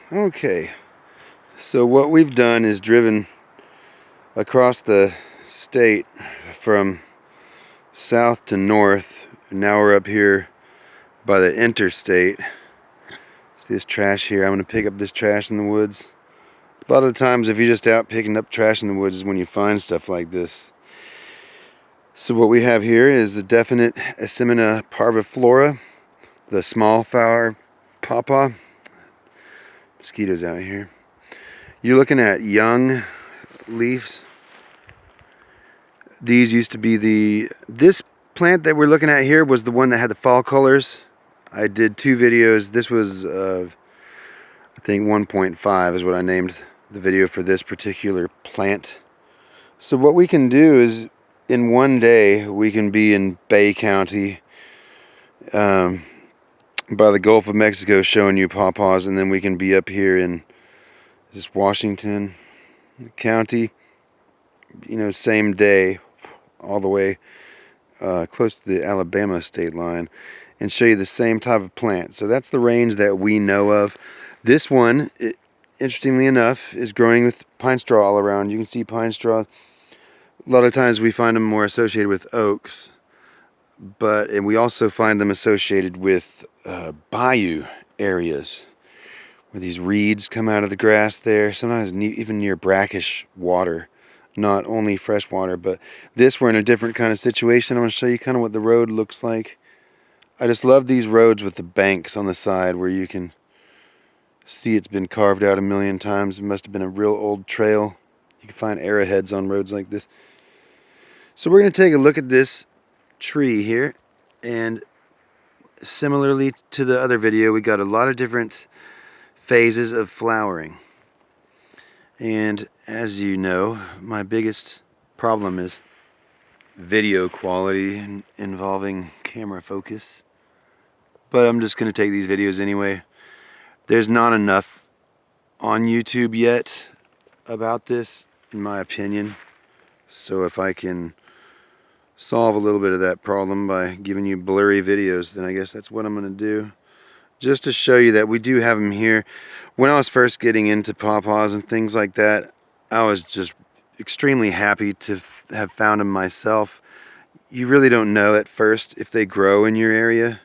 Okay, so what we've done is driven across the state from south to north. Now we're up here by the interstate. It's this trash here. I'm going to pick up this trash in the woods. A lot of the times if you're just out picking up trash in the woods is when you find stuff like this. So what we have here is the definite Asimina Parviflora, the small flower pawpaw. Mosquitoes out here. You're looking at young leaves. These used to be this plant that we're looking at here was the one that had the fall colors. I did 2 videos. This was I think 1.5 is what I named the video for this particular plant. So what we can do is in one day we can be in Bay County by the Gulf of Mexico showing you pawpaws, and then we can be up here in just Washington County, same day, all the way close to the Alabama state line, and show you the same type of plant. So that's the range that we know of. This one, interestingly enough, is growing with pine straw all around. You can see pine straw. A lot of times we find them more associated with oaks, and we also find them associated with bayou areas where these reeds come out of the grass there, sometimes even near brackish water, not only fresh water. But this, we're in a different kind of situation. I'm going to show you kind of what the road looks like. I just love these roads with the banks on the side where you can see it's been carved out a million times. It must have been a real old trail. You can find arrowheads on roads like this. So we're going to take a look at this tree here, and similarly to the other video, we got a lot of different phases of flowering. And as you know, my biggest problem is video quality involving camera focus. But I'm just going to take these videos anyway. There's not enough on YouTube yet about this, in my opinion. So if I can solve a little bit of that problem by giving you blurry videos, then I guess that's what I'm going to do. Just to show you that we do have them here. When I was first getting into pawpaws and things like that, I was just extremely happy to have found them myself. You really don't know at first if they grow in your area.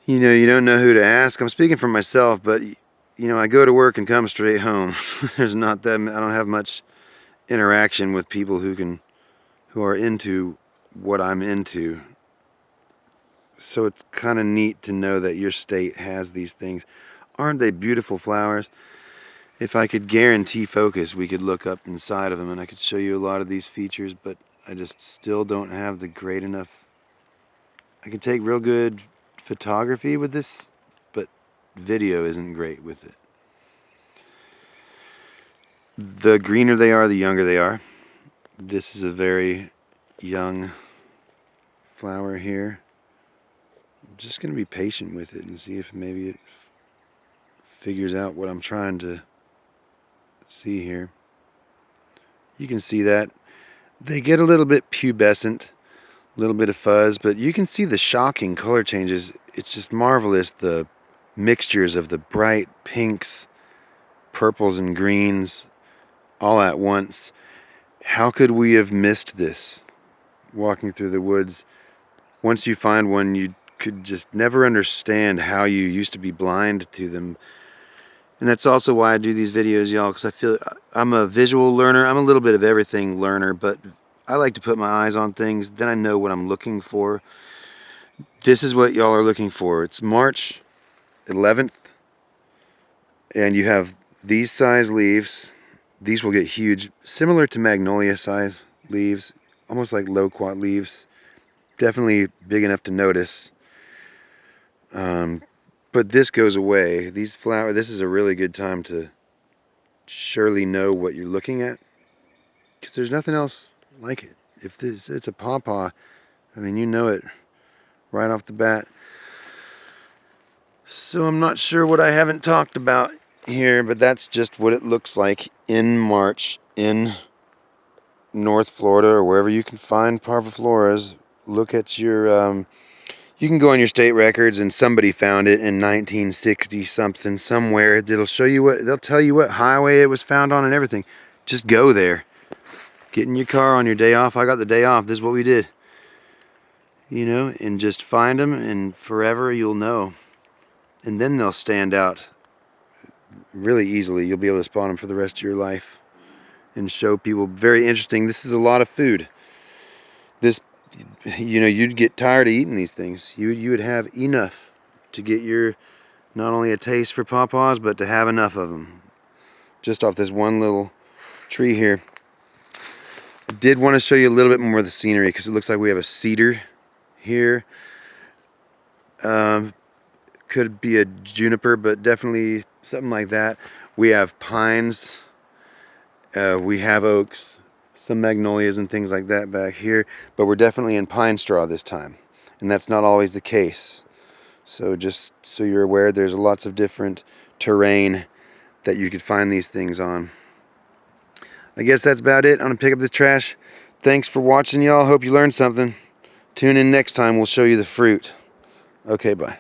You don't know who to ask. I'm speaking for myself, but I go to work and come straight home. There's not that, I don't have much interaction with people who are into what I'm into. So it's kind of neat to know that your state has these things. Aren't they beautiful flowers? If I could guarantee focus, we could look up inside of them and I could show you a lot of these features, but I just still don't have the great enough. I can take real good photography with this, but video isn't great with it. The greener they are, the younger they are. This is a very young flower here. I'm just going to be patient with it and see if maybe it figures out what I'm trying to see here. You can see that they get a little bit pubescent, a little bit of fuzz, but you can see the shocking color changes. It's just marvelous, the mixtures of the bright pinks, purples and greens all at once. How could we have missed this walking through the woods? Once you find one, you could just never understand how you used to be blind to them. And that's also why I do these videos, y'all, because I feel I'm a visual learner. I'm a little bit of everything learner, but I like to put my eyes on things. Then I know what I'm looking for. This is what y'all are looking for. It's March 11th, and you have these size leaves. These will get huge, similar to magnolia size leaves, almost like loquat leaves. Definitely big enough to notice. But this goes away. These flowers, this is a really good time to surely know what you're looking at, because there's nothing else like it. If it's a pawpaw, I mean, you know it right off the bat. So I'm not sure what I haven't talked about here, but that's just what it looks like in March in North Florida or wherever you can find parvifloras. Look at your You can go on your state records and somebody found it in 1960 something somewhere. They'll show you what, they'll tell you what highway it was found on and everything. Just go there. Get in your car on your day off. I got the day off. This is what we did. You know, and just find them, and forever you'll know. And then they'll stand out really easily. You'll be able to spot them for the rest of your life and show people. Very interesting. This is a lot of food. This, you know, you'd get tired of eating these things. You would have enough to get your, not only a taste for pawpaws, but to have enough of them. Just off this one little tree here. I did want to show you a little bit more of the scenery because it looks like we have a cedar here. Could be a juniper, but definitely something like that. We have pines. We have oaks. Some magnolias and things like that back here, but we're definitely in pine straw this time, and that's not always the case. So just so you're aware, there's lots of different terrain that you could find these things on. I guess that's about it. I'm gonna pick up this trash. Thanks for watching, y'all. Hope you learned something. Tune in next time, we'll show you the fruit. Okay, bye.